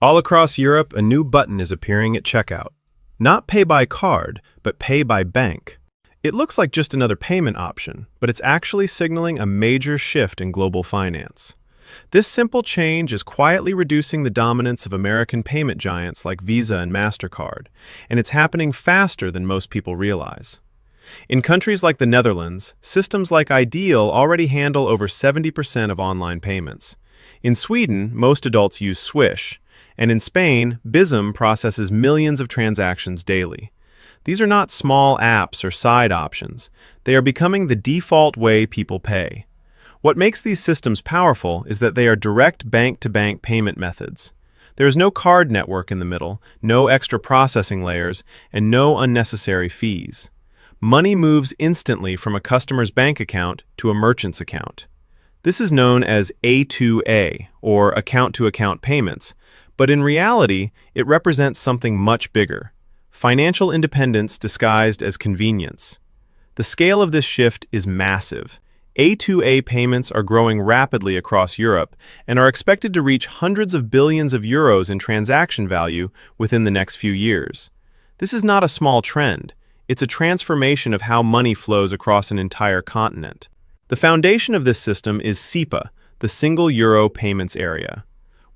All across Europe, a new button is appearing at checkout. Not pay by card, but pay by bank. It looks like just another payment option, but it's actually signaling a major shift in global finance. This simple change is quietly reducing the dominance of American payment giants like Visa and Mastercard, and it's happening faster than most people realize. In countries like the Netherlands, systems like Ideal already handle over 70% of online payments. In Sweden, most adults use Swish, and in Spain, Bizum processes millions of transactions daily. These are not small apps or side options. They are becoming the default way people pay. What makes these systems powerful is that they are direct bank-to-bank payment methods. There is no card network in the middle, no extra processing layers, and no unnecessary fees. Money moves instantly from a customer's bank account to a merchant's account. This is known as A2A, or account-to-account payments, but in reality, it represents something much bigger: financial independence disguised as convenience. The scale of this shift is massive. A2A payments are growing rapidly across Europe and are expected to reach hundreds of billions of euros in transaction value within the next few years. This is not a small trend. It's a transformation of how money flows across an entire continent. The foundation of this system is SEPA, the Single Euro Payments Area.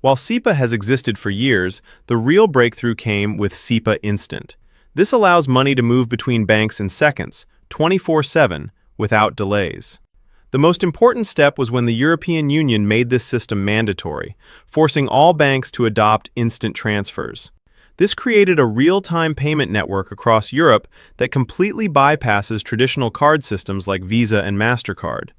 While SEPA has existed for years, the real breakthrough came with SEPA Instant. This allows money to move between banks in seconds, 24/7, without delays. The most important step was when the European Union made this system mandatory, forcing all banks to adopt instant transfers. This created a real-time payment network across Europe that completely bypasses traditional card systems like Visa and Mastercard.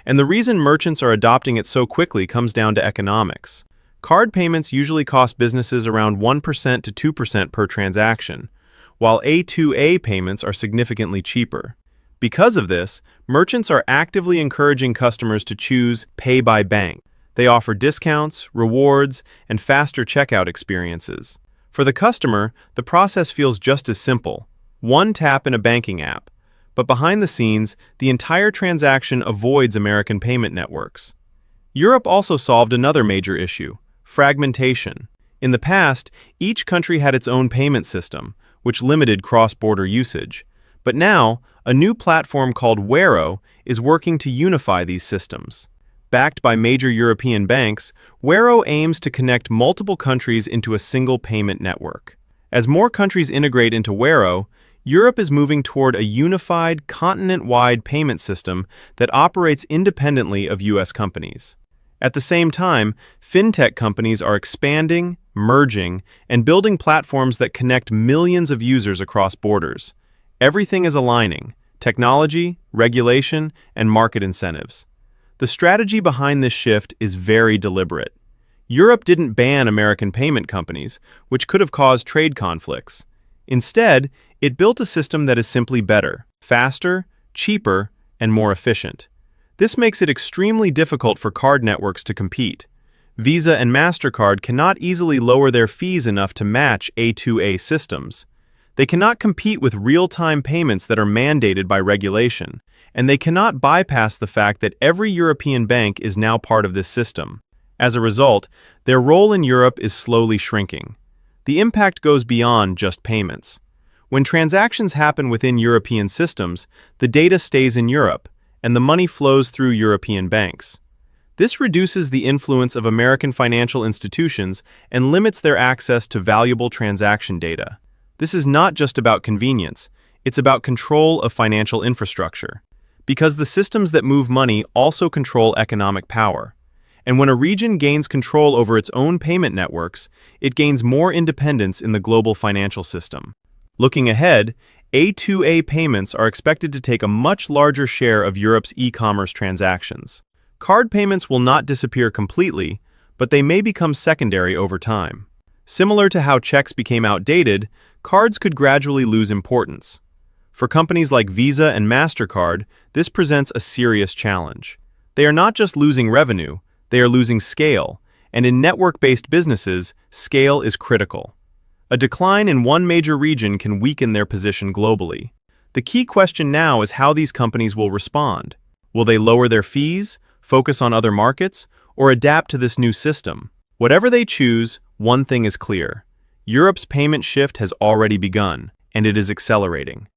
And the reason merchants are adopting it so quickly comes down to economics. Card payments usually cost businesses around 1% to 2% per transaction, while A2A payments are significantly cheaper. Because of this, merchants are actively encouraging customers to choose pay by bank. They offer discounts, rewards, and faster checkout experiences. For the customer, the process feels just as simple: one tap in a banking app. But behind the scenes, the entire transaction avoids American payment networks. Europe also solved another major issue: fragmentation. In the past, each country had its own payment system, which limited cross-border usage. But now, a new platform called Wero is working to unify these systems. Backed by major European banks, Wero aims to connect multiple countries into a single payment network. As more countries integrate into Wero, Europe is moving toward a unified, continent-wide payment system that operates independently of U.S. companies. At the same time, fintech companies are expanding, merging, and building platforms that connect millions of users across borders. Everything is aligning: technology, regulation, and market incentives. The strategy behind this shift is very deliberate. Europe didn't ban American payment companies, which could have caused trade conflicts. Instead, it built a system that is simply better, faster, cheaper, and more efficient. This makes it extremely difficult for card networks to compete. Visa and Mastercard cannot easily lower their fees enough to match A2A systems. They cannot compete with real-time payments that are mandated by regulation, and they cannot bypass the fact that every European bank is now part of this system. As a result, their role in Europe is slowly shrinking. The impact goes beyond just payments. When transactions happen within European systems, the data stays in Europe, and the money flows through European banks. This reduces the influence of American financial institutions and limits their access to valuable transaction data. This is not just about convenience, it's about control of financial infrastructure, because the systems that move money also control economic power. And when a region gains control over its own payment networks, it gains more independence in the global financial system. Looking ahead, A2A payments are expected to take a much larger share of Europe's e-commerce transactions. Card payments will not disappear completely, but they may become secondary over time. Similar to how checks became outdated, cards could gradually lose importance. For companies like Visa and Mastercard, this presents a serious challenge. They are not just losing revenue, they are losing scale, and in network-based businesses, scale is critical. A decline in one major region can weaken their position globally. The key question now is how these companies will respond. Will they lower their fees, focus on other markets, or adapt to this new system? Whatever they choose, one thing is clear. Europe's payment shift has already begun, and it is accelerating.